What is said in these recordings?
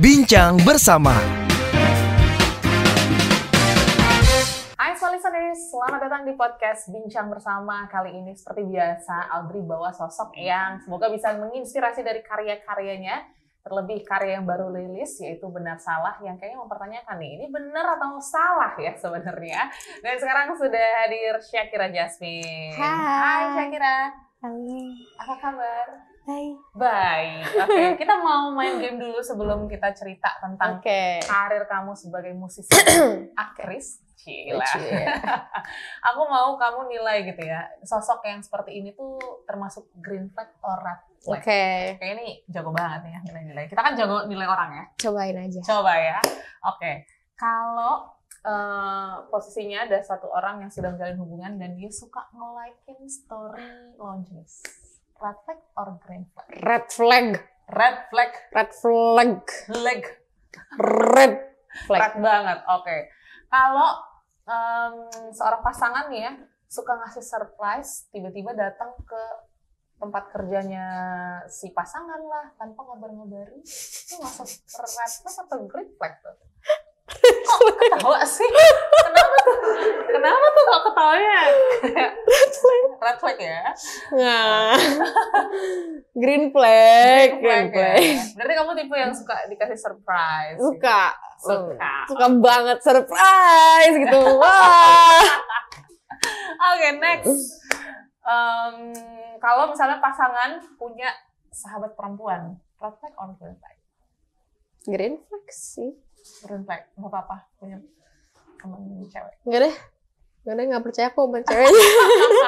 Bincang bersama. Hai listeners, selamat datang di podcast Bincang Bersama. Kali ini seperti biasa, Audrey bawa sosok yang semoga bisa menginspirasi dari karya-karyanya. Terlebih karya yang baru rilis, yaitu Benar Salah, yang kayaknya mempertanyakan nih, ini benar atau salah ya sebenarnya. Dan sekarang sudah hadir Syakira Jasmine. Hai Syakira. Halo. Apa kabar? Hai. Baik. Oke, kita mau main game dulu sebelum kita cerita tentang karir kamu sebagai musisi aktris. Cila. Aku mau kamu nilai gitu ya. Sosok yang seperti ini tuh termasuk green flag or red flag. Kayak ini jago banget nih ya nilai-nilai. Kita kan jago nilai orang ya. Cobain aja. Coba ya. Oke. Kalau posisinya ada satu orang yang sedang menjalin hubungan dan dia suka nge-like-in story laundries. Red flag or green flag? Red flag. Red flag. Red flag. Leg. Red flag. Red banget. Oke. Kalau seorang pasangan nih ya suka ngasih surprise, tiba-tiba datang ke tempat kerjanya si pasangan lah tanpa ngabar-ngabari, itu masuk red flag atau green flag tuh? Kok ketawa sih? Kenapa tuh kok ketawanya? Red flag ya? Nah. Green flag. Green flag. Ya? Berarti kamu tipe yang suka dikasih surprise? Suka. Gitu? Suka banget surprise gitu. Wah. Oke, next. Kalau misalnya pasangan punya sahabat perempuan, red flag or green flag? Green flag sih. Green flag, nggak apa-apa punya teman cewek. Nggak percaya kok sama ceweknya.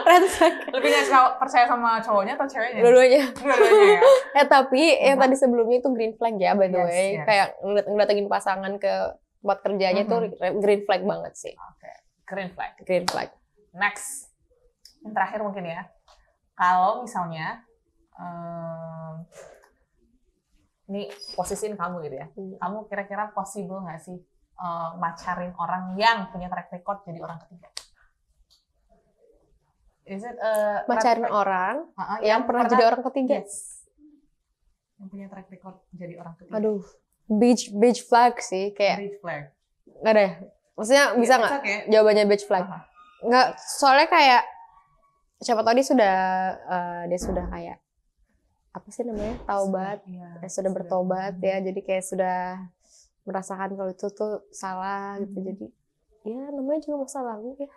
Red flag. Lebih nggak percaya sama cowoknya atau ceweknya? Dua-duanya ya. Tapi yang tadi sebelumnya itu green flag ya, by the way. Yes. Kayak ngeliatengin pasangan ke tempat kerjanya tuh green flag banget sih. Oke, green flag. Green flag. Next, yang terakhir mungkin ya. Kalau misalnya ini posisiin kamu gitu ya. Kamu kira-kira possible nggak sih macarin orang yang punya track record jadi orang ketiga? Is it Macarin orang yang pernah jadi orang ketiga? Yes. Yang punya track record jadi orang ketiga. Aduh, beige flag sih kayak. Beige flag. Nggak deh. Maksudnya bisa nggak? Okay. Jawabannya beige flag. Nggak, soalnya kayak siapa tahu dia sudah kayak apa sih namanya, taubat, sudah bertobat ya, jadi kayak sudah merasakan kalau itu tuh salah gitu, jadi ya namanya juga masa lalu ya.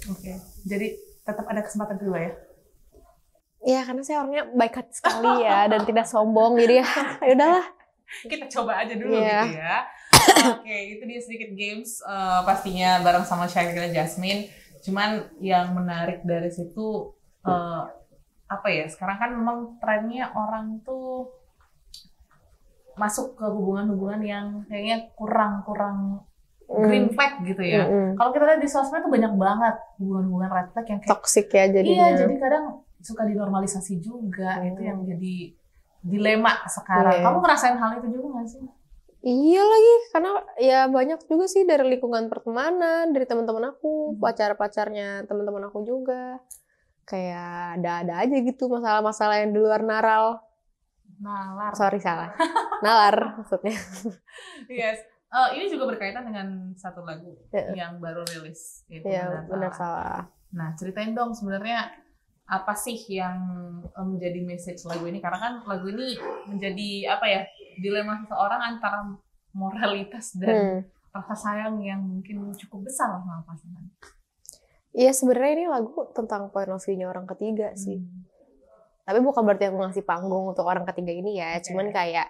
Oke, jadi tetap ada kesempatan kedua ya? Iya, karena saya orangnya baik hati sekali ya dan tidak sombong, jadi ya udahlah. Kita coba aja dulu gitu ya. Oke, itu dia sedikit games pastinya bareng sama Syakira Jasmine. Cuman yang menarik dari situ apa ya, sekarang kan memang trennya orang tuh masuk ke hubungan-hubungan yang kayaknya kurang green flag gitu ya. Kalau kita lihat di sosmed tuh banyak banget hubungan-hubungan red flag yang kayak toxic ya jadinya. Iya, jadi kadang suka dinormalisasi juga. Itu yang jadi dilema sekarang. Kamu ngerasain hal itu juga nggak sih? Iya lagi, karena ya banyak juga sih dari lingkungan pertemanan, dari teman-teman aku, pacar-pacarnya teman-teman aku juga. Kayak ada aja gitu masalah-masalah yang di luar nalar. Sorry, salah. Nalar maksudnya. Yes. Ini juga berkaitan dengan satu lagu yang baru rilis. Benar salah. Nah, ceritain dong sebenarnya apa sih yang menjadi message lagu ini? Karena kan lagu ini menjadi apa ya, dilema seseorang antara moralitas dan rasa sayang yang mungkin cukup besar sama pasangan. Iya, sebenarnya ini lagu tentang point of view-nya orang ketiga sih. Tapi bukan berarti aku ngasih panggung untuk orang ketiga ini ya. Cuman kayak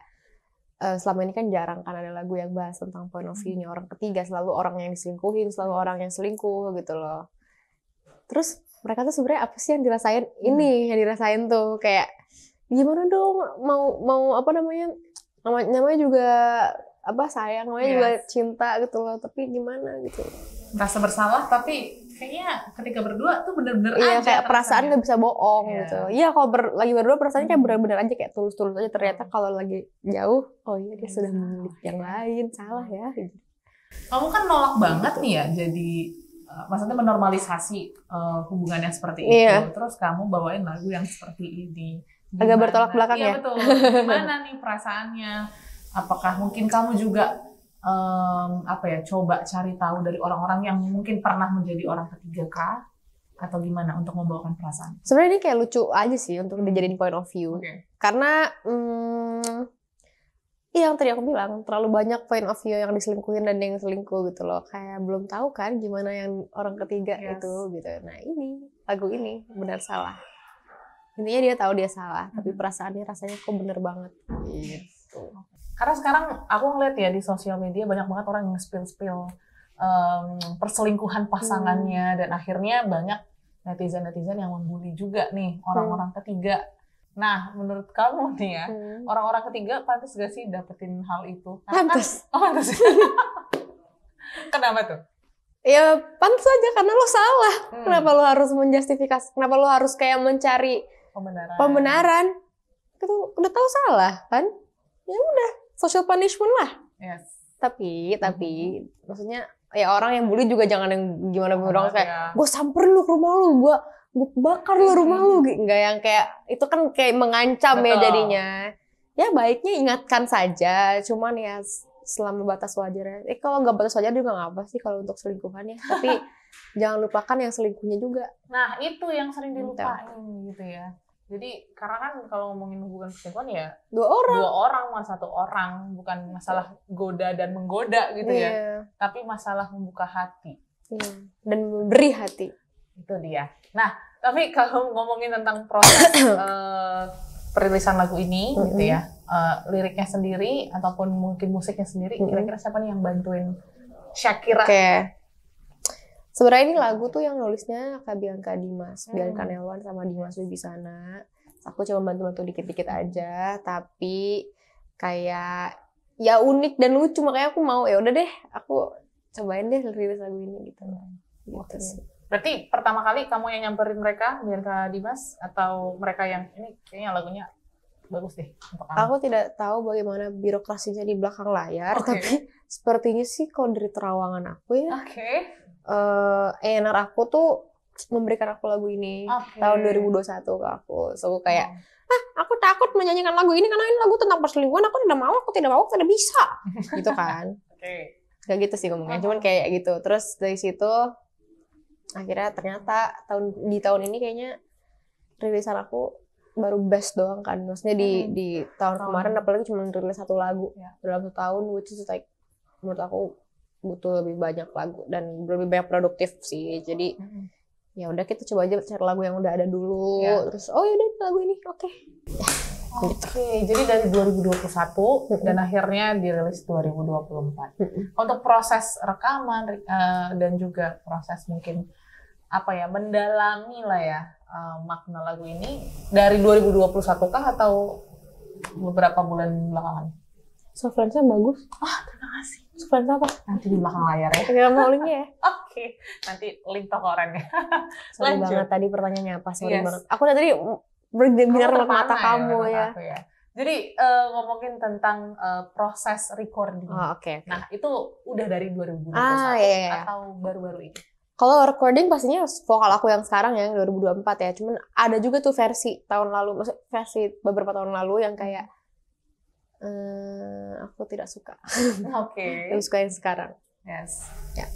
selama ini kan jarang kan ada lagu yang bahas tentang point of view-nya orang ketiga. Selalu orang yang diselingkuhin, selalu orang yang selingkuh gitu loh. Terus mereka tuh sebenarnya apa sih yang dirasain? Ini yang dirasain tuh kayak gimana dong, mau apa namanya juga apa sayang, namanya juga cinta gitu loh. Tapi gimana gitu? Merasa bersalah tapi kayaknya ketika berdua tuh bener-bener aja kayak perasaan nggak bisa bohong gitu. Iya, kalau lagi berdua perasaannya kayak bener-bener aja, kayak tulus-tulus aja. Ternyata kalau lagi jauh, oh iya dia sudah memilih yang lain, salah ya. Kamu kan nolak banget nih ya, jadi maksudnya menormalisasi hubungan yang seperti itu. Terus kamu bawain lagu yang seperti ini. Agak bertolak belakang ya. Iya betul. Gimana nih perasaannya? Apakah mungkin kamu juga coba cari tahu dari orang-orang yang mungkin pernah menjadi orang ketiga kah? Atau gimana untuk membawakan perasaan? Sebenarnya ini kayak lucu aja sih untuk dijadiin point of view. Okay. Karena yang tadi aku bilang, terlalu banyak point of view yang diselingkuhin dan yang selingkuh gitu loh. Kayak belum tahu kan gimana yang orang ketiga itu gitu. Nah ini, lagu ini benar salah. Intinya dia tahu dia salah, tapi perasaannya rasanya kok bener banget gitu. Karena sekarang aku ngeliat ya di sosial media banyak banget orang yang spill perselingkuhan pasangannya dan akhirnya banyak netizen-netizen yang membuli juga nih orang-orang ketiga. Nah, menurut kamu nih ya, orang-orang ketiga pantas gak sih dapetin hal itu? Pantas. Pantas. Kenapa tuh? Ya pantas aja karena lo salah. Kenapa lo harus menjustifikasi? Kenapa lo harus kayak mencari pembenaran? Itu udah tahu salah kan? Ya udah, social punishment lah. Yes. Tapi maksudnya ya orang yang bully juga jangan yang gimana kayak gue samper lu ke rumah lu, gue bakar lu rumah lu, nggak yang kayak itu kan kayak mengancam. Betul. Ya jadinya. Ya baiknya ingatkan saja, cuman ya selama batas wajar. Kalau nggak batas wajar juga nggak apa sih kalau untuk selingkuhannya. Tapi jangan lupakan yang selingkuhnya juga. Nah itu yang sering dilupain gitu ya. Jadi karena kan kalau ngomongin hubungan perselingkuhan ya dua orang, bukan satu orang, bukan masalah goda dan menggoda gitu ya, tapi masalah membuka hati dan memberi hati. Itu dia. Nah, tapi kalau ngomongin tentang proses perilisan lagu ini gitu ya, liriknya sendiri ataupun mungkin musiknya sendiri, kira-kira siapa nih yang bantuin Shakira? Sebenarnya ini lagu tuh yang nulisnya Kak Bianca Dimas, Bianca Nelwan sama Dimas Wibisana. Aku cuma bantu-bantu dikit-dikit aja, tapi kayak ya unik dan lucu, makanya aku mau ya udah deh, aku cobain deh rilis lagu ini gitu. Gitu sih. Berarti pertama kali kamu yang nyamperin mereka, Bianca Dimas, atau mereka yang ini kayaknya lagunya bagus deh untuk kamu? Aku tidak tahu bagaimana birokrasinya di belakang layar, tapi sepertinya sih kalau dari terawangan aku ya. A&R aku tuh memberikan aku lagu ini tahun 2021 ke aku. So aku kayak, aku takut menyanyikan lagu ini karena ini lagu tentang perselingkuhan. Aku tidak mau, aku tidak bisa. Gitu kan. Kayak gitu sih ngomongnya. Cuman kayak gitu. Terus dari situ akhirnya ternyata di tahun ini kayaknya rilisan aku baru best doang kan. Maksudnya di tahun kemarin apalagi cuma rilis satu lagu dalam 1 tahun, which is like menurut aku butuh lebih banyak lagu dan lebih banyak produktif sih. Jadi ya udah kita coba aja cari lagu yang udah ada dulu. Terus yaudah lagu ini oke. Jadi dari 2021 dan akhirnya dirilis 2024. Untuk proses rekaman dan juga proses mungkin mendalami lah ya makna lagu ini dari 2021 kah atau beberapa bulan belakangan? Software-nya bagus. Terima kasih. Software apa? Nanti di belakang layar ya. Kita mau linknya ya. Oke. Nanti link toko orangnya. Sorry banget tadi pertanyaannya apa? Sorry banget. Aku tadi berbinar mata kamu ya. Jadi ngomongin tentang proses recording. Oke. Nah itu udah dari 2021 atau baru-baru ini? Kalau recording pastinya vokal aku yang sekarang ya 2024 ya. Cuman ada juga tuh versi tahun lalu, maksudnya versi beberapa tahun lalu yang kayak aku tidak suka. Yang suka yang sekarang. Yes. Ya.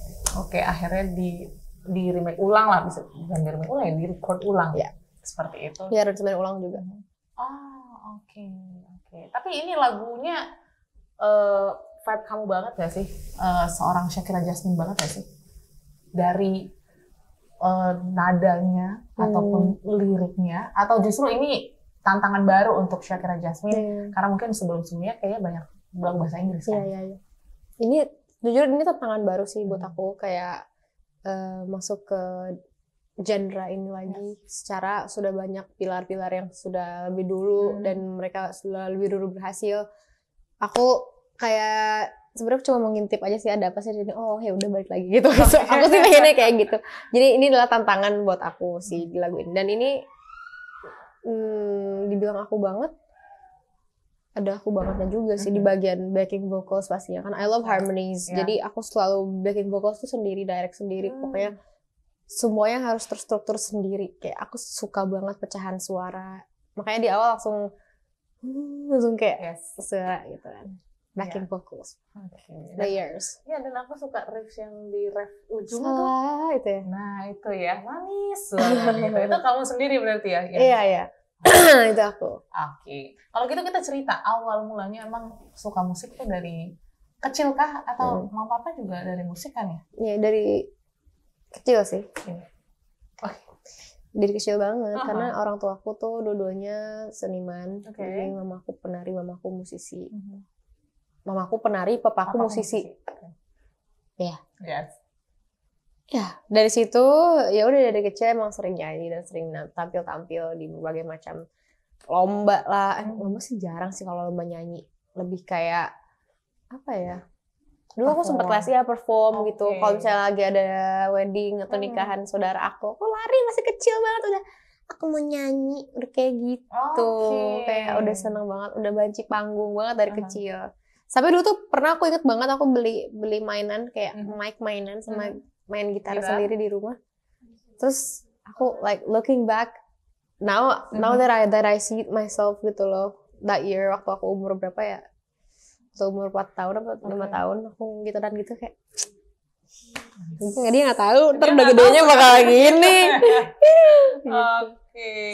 Akhirnya di remake ulang lah, bisa bukan di remake ulang ya, di record ulang. Ya. Seperti itu. Ya, aransemen ulang juga. Oke. Tapi ini lagunya vibe kamu banget gak sih? Seorang Shakira Jasmine banget gak sih? Dari nadanya ataupun liriknya, atau justru ini tantangan baru untuk Shakira Jasmine karena mungkin sebelum-sebelumnya kayaknya banyak bilang bahasa Inggris kan? Iya. Ini jujur ini tantangan baru sih buat aku, kayak masuk ke genre ini lagi. Secara sudah banyak pilar-pilar yang sudah lebih dulu dan mereka sudah lebih dulu berhasil. Aku kayak sebenarnya cuma mau ngintip aja sih ada apa sih, jadi ya udah balik lagi gitu. So, aku sih pengennya kayak gitu. Jadi ini adalah tantangan buat aku sih di lagu ini. Dan ini dibilang aku banget, ada aku bangetnya juga sih di bagian backing vocals pastinya kan. I love harmonies, jadi aku selalu backing vocals tuh sendiri, direct sendiri, pokoknya semuanya harus terstruktur sendiri. Kayak aku suka banget pecahan suara, makanya di awal langsung kayak suara gitu kan. backing vocals, Oke. layers. Ya, dan aku suka riffs yang di ref ujung tuh. Salah itu ya. Nah, itu ya, manis banget gitu. Itu kamu sendiri berarti ya? Iya. Itu aku. Oke. Kalau gitu kita cerita awal mulanya emang suka musik tuh dari kecil kah atau mama papa juga dari musik kan ya? Iya, dari kecil sih. Oh. Dari kecil banget karena orang tua aku tuh dua-duanya seniman. Jadi mamaku penari, mamaku musisi. Mamaku penari, papaku musisi. Iya. Yes. Ya, dari situ ya udah dari kecil emang sering nyanyi dan sering tampil-tampil di berbagai macam lomba lah. Lomba sih jarang sih kalau lomba nyanyi. Lebih kayak apa ya? Dulu aku sempet les ya perform gitu. Kalau misalnya lagi ada wedding atau nikahan saudara aku lari masih kecil banget udah aku mau nyanyi udah kayak gitu. Kayak udah seneng banget, udah banci panggung banget dari kecil. Sampai dulu tuh pernah aku inget banget aku beli mainan kayak mic mainan sama main gitar sendiri di rumah. Terus aku like looking back now that I see myself gitu loh. That year waktu aku umur berapa ya? Umur 4 tahun atau 5 tahun aku gitaran gitu kayak mungkin dia nggak tahu ntar udah gedenya bakal gini.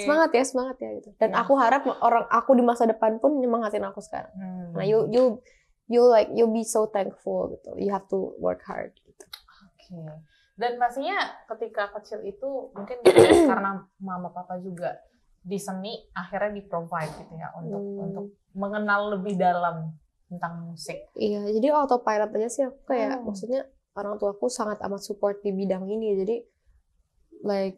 Semangat ya gitu. Dan aku harap orang aku di masa depan pun nyemangatin aku sekarang. Nah you'll be so thankful gitu. You have to work hard gitu. Dan pastinya ketika kecil itu mungkin karena mama papa juga di seni akhirnya di provide gitu ya untuk mengenal lebih dalam tentang musik. Iya, jadi autopilot aja sih aku kayak maksudnya orang tuaku sangat amat support di bidang ini. Jadi like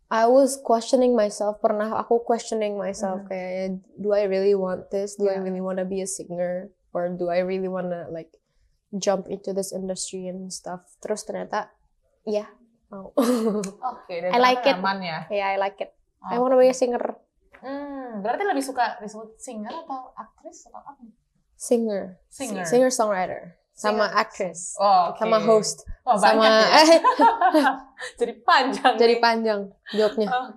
I was questioning myself, kayak do I really want this? Do I really want to be a singer? Or do I really want to like jump into this industry and stuff? Terus ternyata mau. Dan I like it. Aman ya? Yeah, I like it. I want to be a singer. Berarti lebih suka disebut singer atau aktris atau apa? Singer songwriter sama actress sama host sama ya? jadi panjang jawabnya.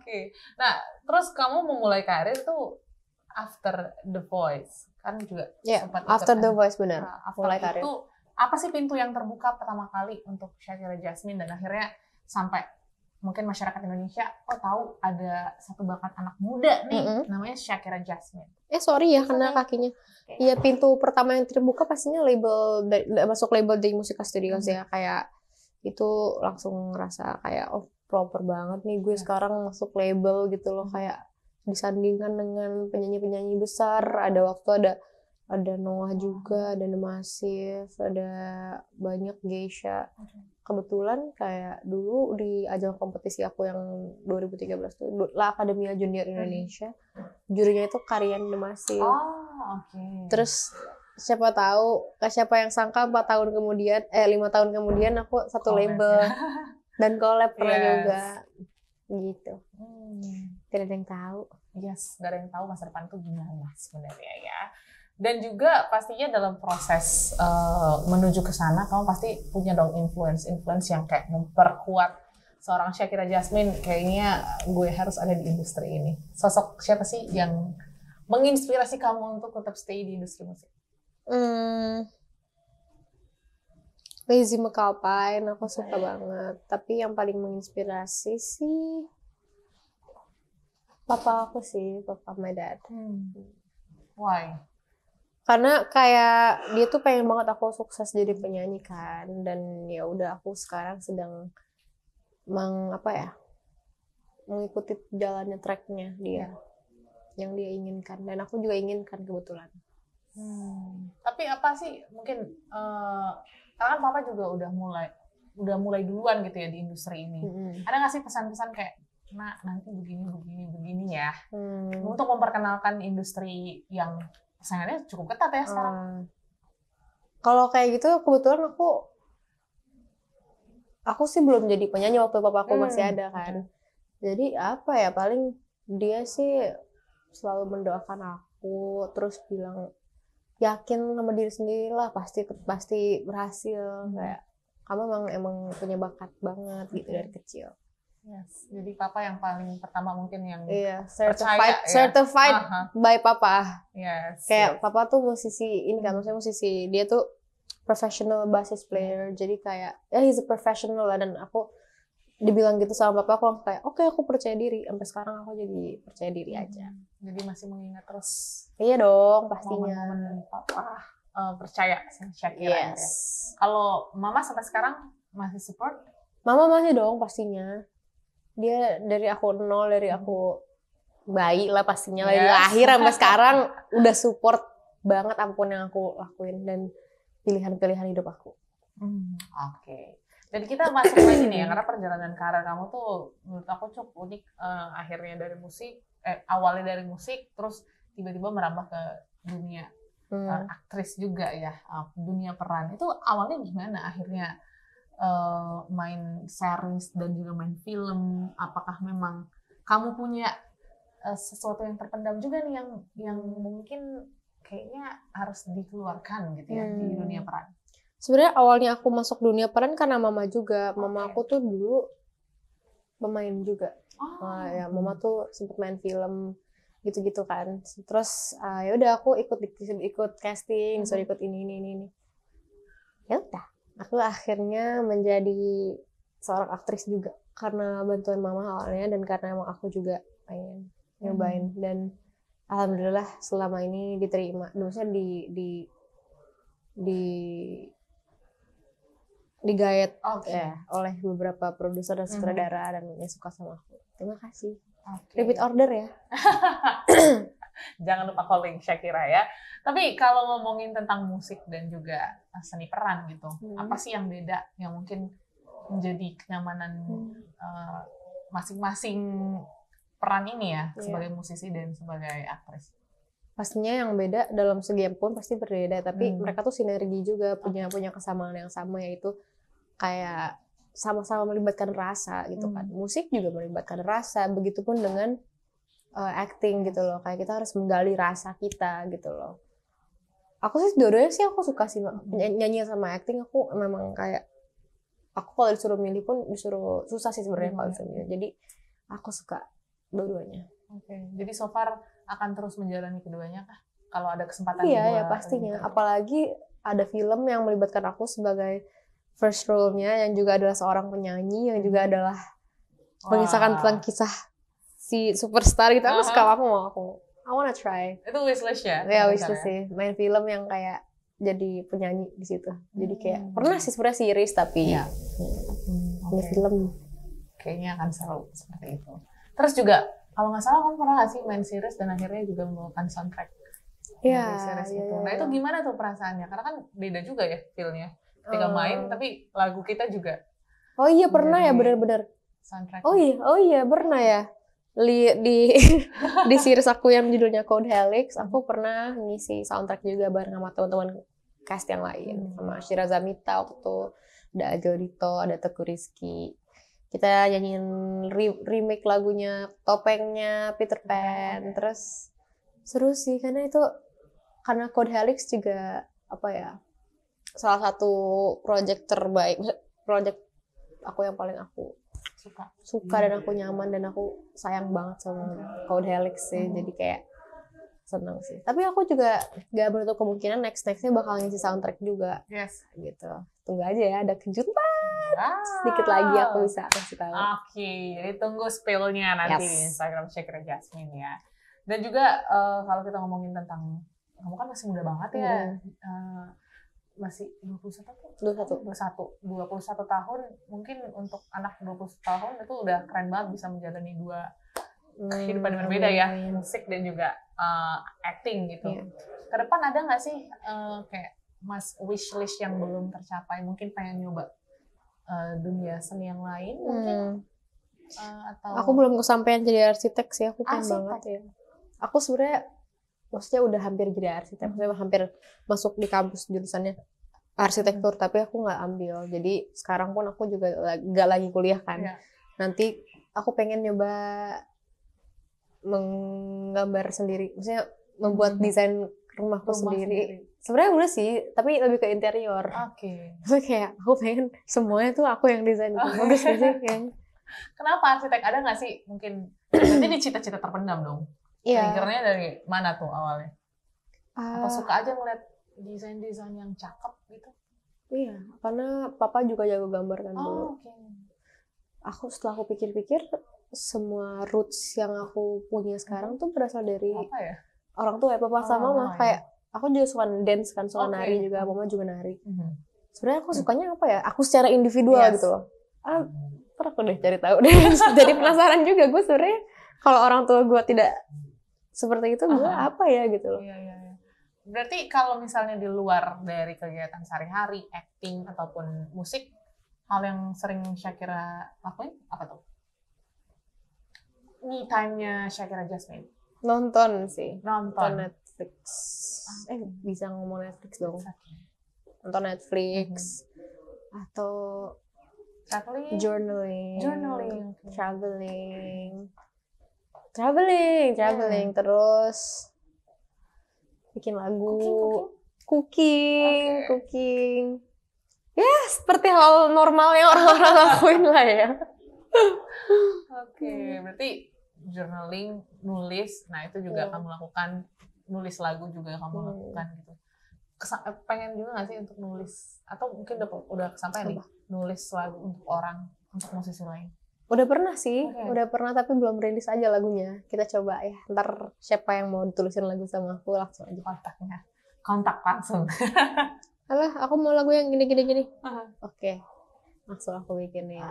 Nah terus kamu memulai karir tuh after The Voice kan juga sempat after The Voice benar mulai karir itu apa sih pintu yang terbuka pertama kali untuk Shakira Jasmine dan akhirnya sampai mungkin masyarakat Indonesia tahu ada satu bakat anak muda nih namanya Shakira Jasmine. Sorry ya kena kakinya. Iya pintu pertama yang terbuka pastinya masuk label dari Musika Studios ya kayak itu langsung ngerasa kayak proper banget nih gue sekarang masuk label gitu loh kayak disandingkan dengan penyanyi-penyanyi besar ada waktu ada Noah juga, ada The Massive, ada banyak Geisha. Kebetulan kayak dulu di ajang kompetisi aku yang 2013 itu La Academia Junior Indonesia, jurinya itu Karian The Massive. Terus siapa yang sangka 5 tahun kemudian aku satu label dan collab pernah juga gitu. Tidak ada yang tahu. Yes, gak ada yang tahu masa depan tuh gimana sebenarnya ya. Dan juga pastinya dalam proses menuju ke sana kamu pasti punya dong influence yang kayak memperkuat seorang Shakira Jasmine kayaknya gue harus ada di industri ini. Sosok siapa sih yang menginspirasi kamu untuk tetap stay di industri musik? Lazy McAlpine aku suka banget. Tapi yang paling menginspirasi sih papa aku sih, papa my dad. Why? Karena kayak dia tuh pengen banget aku sukses jadi penyanyi kan dan ya udah aku sekarang sedang mengikuti jalannya tracknya dia yang dia inginkan dan aku juga inginkan kebetulan. Tapi apa sih mungkin karena kan papa juga udah mulai duluan gitu ya di industri ini. Ada nggak sih pesan-pesan kayak nanti begini ya untuk memperkenalkan industri yang saingannya cukup ketat ya sekarang. Kalau kayak gitu kebetulan aku sih belum jadi penyanyi waktu papa aku masih ada kan. Jadi apa ya paling dia sih selalu mendoakan aku terus bilang yakin sama diri sendiri lah pasti berhasil kayak kamu emang punya bakat banget gitu dari kecil. Yes. Jadi papa yang paling pertama mungkin yang Iya, percaya ya. certified Aha. by papa. Yes. Kayak papa tuh musisi ini kan, maksudnya musisi, dia tuh professional bassist player, jadi kayak he's a professional lah, dan aku dibilang gitu sama papa, aku langsung kayak oke, aku percaya diri. Sampai sekarang aku jadi percaya diri aja. Jadi masih mengingat terus. Iya dong, pastinya. Momen-momen papa percaya sama Shakira. Yes. Ya. Kalau mama sampai sekarang masih support? Mama masih dong pastinya. Dia dari aku nol, dari aku bayi lah pastinya, dari lahir sampai sekarang udah support banget apapun yang aku lakuin dan pilihan-pilihan hidup aku. Oke. Dan kita masuk lagi nih ya, karena perjalanan karir kamu tuh menurut aku cukup unik. Akhirnya dari musik, awalnya dari musik, terus tiba-tiba merambah ke dunia aktris juga ya, dunia peran. Itu awalnya gimana akhirnya main series dan juga main film? Apakah memang kamu punya sesuatu yang terpendam juga nih yang mungkin kayaknya harus dikeluarkan gitu ya di dunia peran? Sebenarnya awalnya aku masuk dunia peran karena mama juga. Mama aku tuh dulu pemain juga. Ya, mama tuh sempet main film gitu-gitu kan. Terus ya udah aku ikut casting, disuruh ikut ini. Ya udah, aku akhirnya menjadi seorang aktris juga karena bantuan mama awalnya, dan karena emang aku juga pengen nyobain, dan alhamdulillah selama ini diterima. Maksudnya digayat ya oleh beberapa produser dan sutradara dan yang suka sama aku. Terima kasih. Repeat order ya. Jangan lupa calling Shakira ya. Tapi kalau ngomongin tentang musik dan juga seni peran gitu, apa sih yang beda yang mungkin menjadi kenyamanan masing-masing peran ini ya, sebagai musisi dan sebagai aktris? Pastinya yang beda dalam segi pun pasti berbeda, tapi mereka tuh sinergi juga, punya kesamaan yang sama, yaitu kayak sama-sama melibatkan rasa gitu kan. Musik juga melibatkan rasa, begitupun dengan acting gitu loh. Kayak kita harus menggali rasa kita gitu loh. Aku sih dua-duanya sih aku suka sih, nyanyi sama acting. Aku memang kayak, aku kalau disuruh milih pun disuruh susah sih sebenarnya kalau disuruh milih. Jadi aku suka dua-duanya. Jadi so far akan terus menjalani keduanya kah? Kalau ada kesempatan? Iya, ya pastinya. Apalagi ada film yang melibatkan aku sebagai first role-nya, yang juga adalah seorang penyanyi, yang juga adalah mengisahkan tentang kisah si superstar gitu. Aku suka, I wanna try. Itu wishlist ya? Ya, wishlist sih. Main film yang kayak jadi penyanyi di situ. Jadi kayak pernah sih sebenarnya series, tapi ini film. Kayaknya akan seru seperti itu. Terus juga kalau nggak salah kamu pernah nggak sih main series dan akhirnya juga membawakan soundtrack dari series itu. Nah itu gimana tuh perasaannya? Karena kan beda juga ya feel-nya. Ketika main tapi lagu kita juga. Oh iya pernah ya, benar-benar. Soundtrack. Oh iya pernah ya. Di series aku yang judulnya Code Helix, aku pernah ngisi soundtrack juga bareng sama teman-teman cast yang lain, sama Shira Zamita waktu itu, ada Agil Dito, ada Teguh Rizky. Kita nyanyiin remake lagunya Topengnya Peter Pan. Terus seru sih karena Code Helix juga apa ya, salah satu project terbaik, project aku yang paling aku suka dan aku nyaman dan aku sayang banget sama Code Helix sih. Jadi kayak seneng sih. Tapi aku juga gak menutup kemungkinan nextnya bakal ngisi soundtrack juga. Yes. Gitu. Tunggu aja ya, ada kejutan. Sedikit lagi aku bisa kasih tahu. Oke, jadi tunggu spill-nya nanti di Instagram Shakira Jasmine ya. Dan juga kalau kita ngomongin tentang, kamu kan masih muda banget ya. Masih 21 tahun. Mungkin untuk anak 21 tahun itu udah keren banget bisa menjalani dua kehidupan yang berbeda ya, musik dan juga acting gitu. Kedepan ada nggak sih kayak wishlist yang belum tercapai? Mungkin pengen nyoba dunia seni yang lain mungkin? Atau aku belum kesampaian jadi arsitek sih, aku pengen banget ya. Aku sebenarnya maksudnya udah hampir jadi arsitek, maksudnya hampir masuk di kampus jurusannya arsitektur, tapi aku nggak ambil. Jadi sekarang pun aku juga nggak lagi kuliah kan. Nanti aku pengen nyoba menggambar sendiri, maksudnya membuat desain rumahku sendiri. Sebenarnya udah sih, tapi lebih ke interior. Maksudnya kayak aku pengen semuanya tuh aku yang desain. Bagus gak sih kayaknya? Kenapa arsitek? Ada nggak sih mungkin? Berarti ini cita-cita terpendam dong. Iya. Triggernya dari mana tuh awalnya? Apa Ah, suka aja ngeliat desain-desain yang cakep gitu? iya, karena papa juga jago gambar kan dulu. Oh, oke. Setelah aku pikir-pikir, semua roots yang aku punya sekarang tuh berasal dari Apa ya? orang tua ya, papa sama mama. ya. Kayak aku juga suka dance kan, suka Oke. nari juga, mama juga nari. Mhm. Sebenarnya aku sukanya apa ya? Aku secara individual Yes. gitu loh. Ntar aku deh cari tahu deh. Jadi penasaran juga gue sebenarnya kalau orang tua gue tidak seperti itu, gue apa ya gitu loh. Iya. Berarti kalau misalnya di luar dari kegiatan sehari-hari, acting ataupun musik, hal yang sering Shakira lakuin apa tuh? Me time-nya Shakira Jasmine. Nonton sih. Nonton Nonton. Netflix. Bisa ngomong Netflix dong. Nonton Netflix. Atau Traveling. journaling. Traveling. Terus bikin lagu. Cooking. Ya, seperti hal normal yang orang-orang lakuin lah ya. Oke, berarti journaling, nulis, nah itu juga kamu lakukan, nulis lagu juga kamu lakukan gitu. Pengen juga nggak sih untuk nulis? Atau mungkin udah kesampaian nih, nulis lagu untuk orang, untuk musisi lain? Udah pernah sih, Okay. Udah pernah tapi belum rilis aja lagunya. Kita coba ya, ntar siapa yang mau tulisin lagu sama aku langsung aja. Kontak langsung. Alah, aku mau lagu yang gini. Oke, langsung aku bikinin.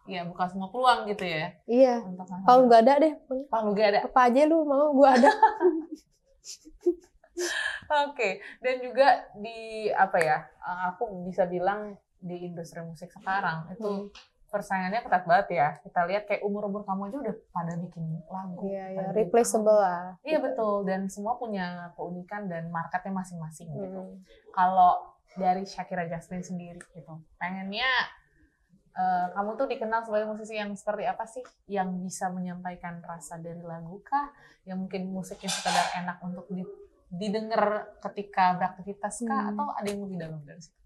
Iya, buka semua peluang gitu ya. Iya, kalau nggak ada deh. Kalau nggak ada. Apa aja lu mau, gue ada. Oke, dan juga di apa ya? Aku bisa bilang di industri musik sekarang itu persaingannya ketat banget ya. Kita lihat kayak umur-umur kamu aja udah pada bikin lagu. Iya, replaceable lah. Iya betul, dan semua punya keunikan dan marketnya masing-masing gitu. Kalau dari Shakira Jasmine sendiri gitu, pengennya kamu tuh dikenal sebagai musisi yang seperti apa sih? Yang bisa menyampaikan rasa dari lagu kah? Yang mungkin musiknya sekedar enak untuk didengar ketika beraktivitas kah? Atau ada yang lebih dalam dari situ?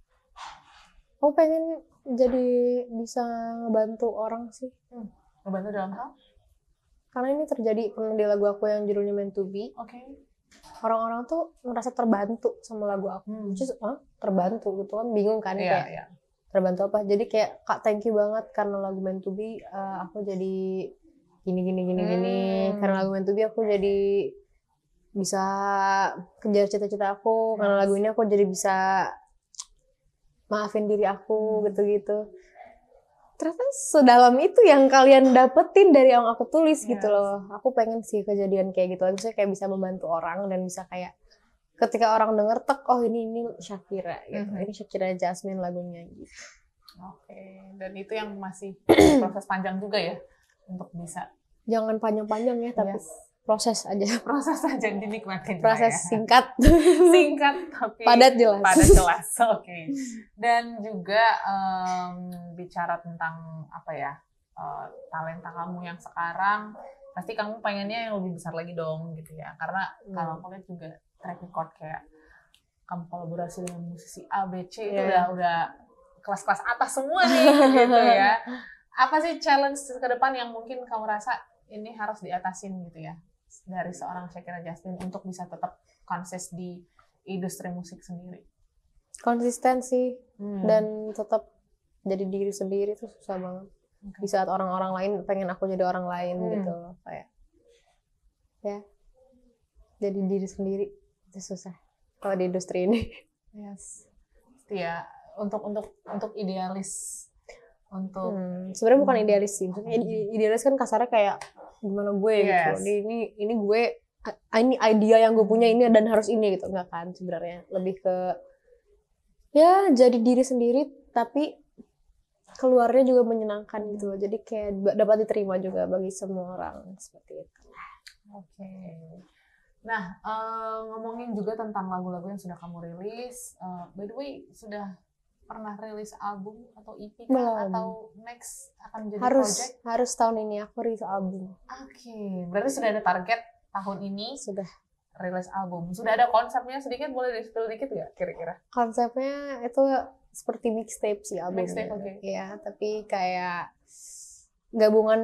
Aku pengen jadi bisa ngebantu orang sih. Ngebantu dalam hal? Karena ini terjadi pernah di lagu aku yang judulnya Meant to Be. Oke. Orang-orang tuh merasa terbantu sama lagu aku. Just, terbantu gitu kan, bingung kan kayak. Iya. Terbantu apa? Jadi kayak, Kak, thank you banget karena lagu Meant to Be aku jadi gini. Karena lagu Meant to Be aku jadi bisa kejar cita-cita aku. Karena lagu ini aku jadi bisa maafin diri aku gitu-gitu. Ternyata sedalam itu yang kalian dapetin dari yang aku tulis gitu loh. Aku pengen sih kejadian kayak gitu. Maksudnya kayak bisa membantu orang dan bisa kayak ketika orang denger oh ini Shakira gitu. Ini Shakira Jasmine lagunya gitu. Oke. Dan itu yang masih proses panjang juga ya untuk bisa. Jangan panjang-panjang ya, tapi proses aja. Proses aja dinikmatin. Proses singkat. Singkat tapi padat jelas. Oke. Dan juga bicara tentang apa ya, talenta kamu yang sekarang, pasti kamu pengennya yang lebih besar lagi dong gitu ya. Karena kalau aku lihat juga track record kayak kamu kolaborasi dengan musisi A, B, C itu udah kelas-kelas atas semua nih gitu ya. Apa sih challenge ke depan yang mungkin kamu rasa ini harus diatasin gitu ya dari seorang Shakira Jasmine untuk bisa tetap konsis di industri musik sendiri? Konsistensi dan tetap jadi diri sendiri itu susah banget. Di saat orang-orang lain pengen aku jadi orang lain gitu loh, kayak ya jadi diri sendiri itu susah kalau di industri ini. Yes. Ya, untuk idealis untuk sebenarnya bukan idealis sih. Maksudnya idealis kan kasarnya kayak gimana gue gitu. Ini gue ini idea yang gue punya ini dan harus ini gitu. Enggak kan sebenarnya. Lebih ke ya jadi diri sendiri tapi keluarnya juga menyenangkan gitu loh. Jadi kayak dapat diterima juga bagi semua orang seperti itu. Oke. Nah, ngomongin juga tentang lagu-lagu yang sudah kamu rilis. By the way, sudah pernah rilis album atau EP kah? Atau next akan jadi project? Harus tahun ini aku rilis album. Oke, berarti sudah ada target tahun ini? Sudah. Rilis album. Sudah ada konsepnya sedikit? Boleh di-spill dikit nggak kira-kira? Konsepnya itu seperti mixtape sih albumnya. Mixtape, oke. Iya, tapi kayak gabungan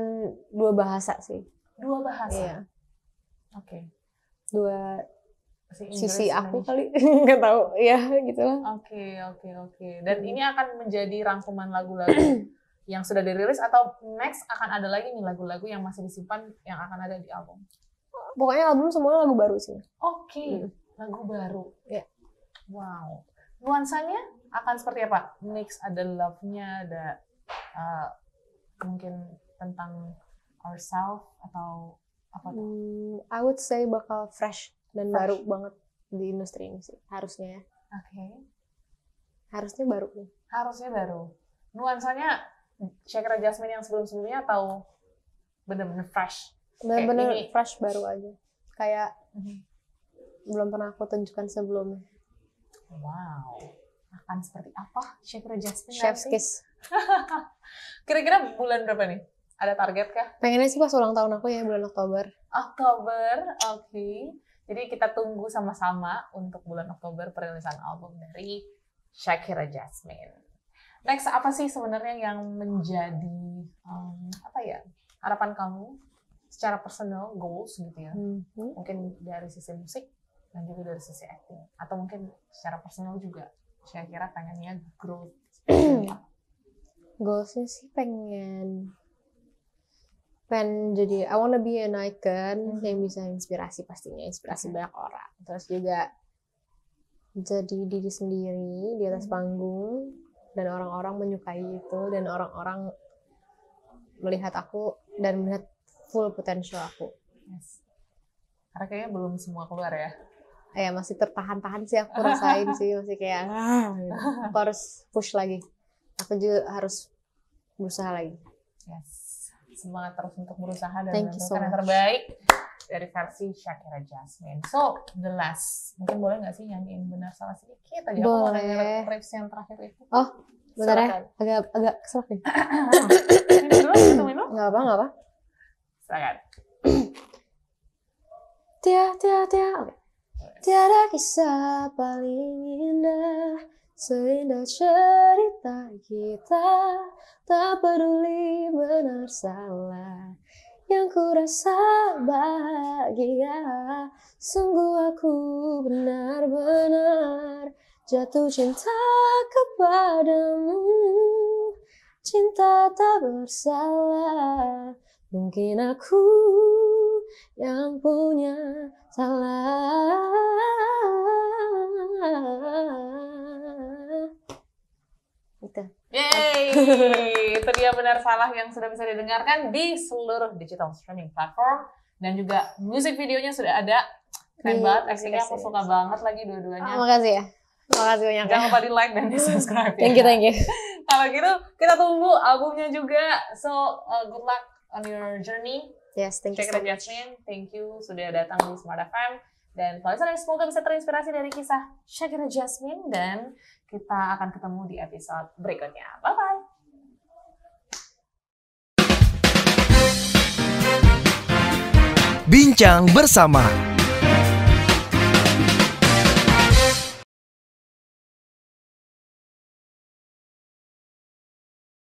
2 bahasa sih. 2 bahasa? Iya. Oke. 2 Inggris, sisi aku Indonesia. kali, nggak tahu. Ya gitulah. Oke. Dan ini akan menjadi rangkuman lagu-lagu yang sudah dirilis atau next akan ada lagi nih lagu-lagu yang masih disimpan yang akan ada di album? Pokoknya album semuanya lagu baru sih. Oke. Lagu baru. Ya. Wow. Nuansanya akan seperti apa? Mix, ada love-nya, ada mungkin tentang ourselves atau apa tuh? I would say bakal fresh dan baru banget di industri ini sih. Harusnya ya. Oke. Harusnya baru nih. Harusnya baru. Nuansanya Shakira Jasmine yang sebelum-sebelumnya atau bener-bener fresh? Bener-bener fresh baru aja. Kayak belum pernah aku tunjukkan sebelumnya. Wow. Akan seperti apa Shakira Jasmine Chef's nanti? kiss. Kira-kira bulan berapa nih? Ada target kah? Pengennya sih pas ulang tahun aku ya bulan Oktober. Oktober, oke. Jadi kita tunggu sama-sama untuk bulan Oktober perilisan album dari Shakira Jasmine. Next, apa sih sebenarnya yang menjadi harapan kamu secara personal goals gitu ya? Mungkin dari sisi musik dan juga dari sisi acting, atau mungkin secara personal juga Shakira pengennya growth. Goalsnya sih pengen jadi I wanna be an icon yang bisa inspirasi banyak orang. Terus juga jadi diri sendiri di atas panggung dan orang-orang menyukai itu dan orang-orang melihat aku dan melihat full potential aku. Yes. Karena kayaknya belum semua keluar ya. Ya masih tertahan-tahan sih aku rasain sih, masih kayak aku harus push lagi. Aku juga harus berusaha lagi. Yes. Semangat terus untuk berusaha dan menemukan yang terbaik dari versi Shakira Jasmine. So, the last. Mungkin boleh nggak sih nyanyiin benar salah sedikit aja? Aku mau nanya riffs yang terakhir itu. Oh, bentar ya. Agak keselak nih. Minum? Nggak apa. Silakan. Tiada kisah paling indah seindah cerita kita, tak peduli benar salah, yang ku rasa bahagia. Sungguh aku benar-benar jatuh cinta kepadamu, cinta tak bersalah. Mungkin aku yang punya salah. Gitu. Yeay, itu dia benar salah yang sudah bisa didengarkan di seluruh digital streaming platform, dan juga musik videonya sudah ada. Keren banget, actingnya aku suka banget lagi dua-duanya. Makasih ya. Makasih banyak. Jangan lupa di like dan di subscribe. Thank you. Kalau gitu kita tunggu albumnya juga. So good luck on your journey. Yes, thank you so much. Jasmine, thank you sudah datang di Smart FM. Dan semoga bisa terinspirasi dari kisah Shakira Jasmine, dan kita akan ketemu di episode berikutnya. Bye-bye. Bincang bersama